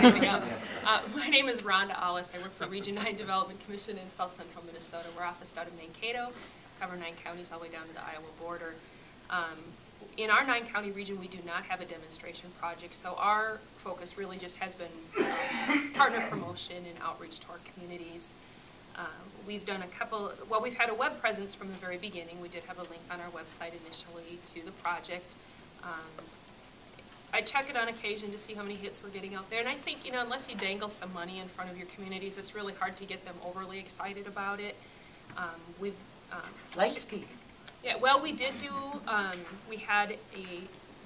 starting to go. My name is Ronda, Allis. I work for Region 9 Development Commission in South Central Minnesota. We're officed out of Mankato, cover 9 counties all the way down to the Iowa border. In our 9-county region, we do not have a demonstration project, so our focus really just has been partner promotion and outreach to our communities. We've done a couple, well, we've had a web presence from the very beginning. We did have a link on our website initially to the project. I check it on occasion to see how many hits we're getting out there, and I think, you know, unless you dangle some money in front of your communities, it's really hard to get them overly excited about it. Lightspeed. Yeah, well, we did do,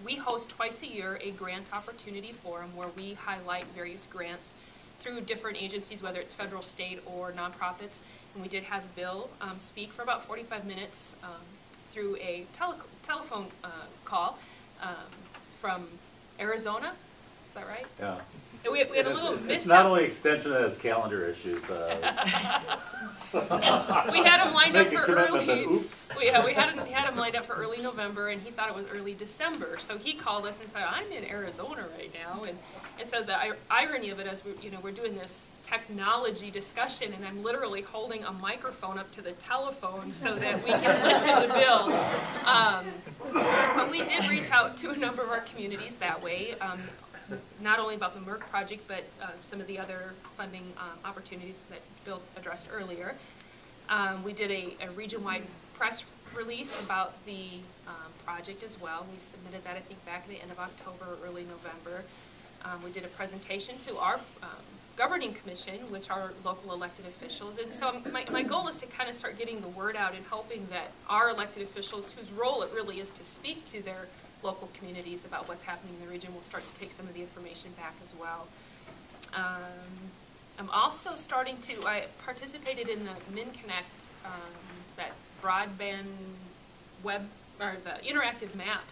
we host twice a year a grant opportunity forum where we highlight various grants through different agencies, whether it's federal, state, or nonprofits. And we did have Bill speak for about 45 minutes through a telephone call from Arizona. Is that right? Yeah. And we had a little it's not only extension, it has calendar issues. We had him lined up for early. Then, oops. We had him lined up for early November, and he thought it was early December. So he called us and said, "I'm in Arizona right now," and so the irony of it is, we're doing this technology discussion, and I'm literally holding a microphone up to the telephone so that we can listen to Bill. But we did reach out to a number of our communities that way. Not only about the MIRC project, but some of the other funding opportunities that Bill addressed earlier. We did a region-wide press release about the project as well. We submitted that, I think, back at the end of October or early November. We did a presentation to our governing commission, which are local elected officials. And so my goal is to kind of start getting the word out and hoping that our elected officials, whose role it really is to speak to their local communities about what's happening in the region, will start to take some of the information back as well. I'm also starting to, I participated in the MinConnect, that broadband web, or the interactive map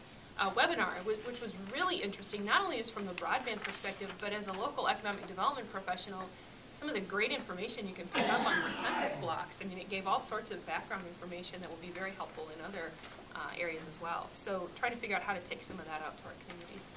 webinar, which was really interesting, not only just from the broadband perspective, but as a local economic development professional, some of the great information you can pick up on the census blocks. I mean, it gave all sorts of background information that will be very helpful in other areas as well. So trying to figure out how to take some of that out to our communities.